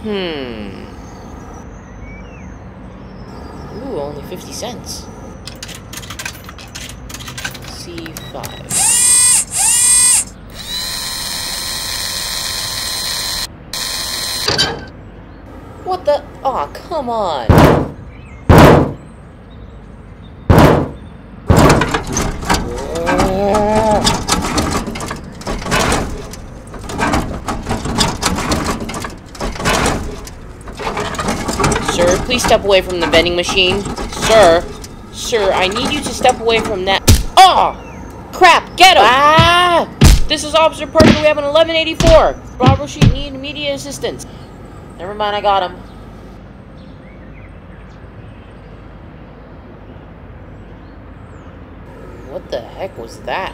Ooh, only 50 cents. C5. What the? Aw, oh, come on! Sir, please step away from the vending machine. Sir, I need you to step away from that. Oh! Crap, get him! Ah! This is Officer Parker, we have an 1184. Bravo Sheet, need immediate assistance. Never mind, I got him. What the heck was that?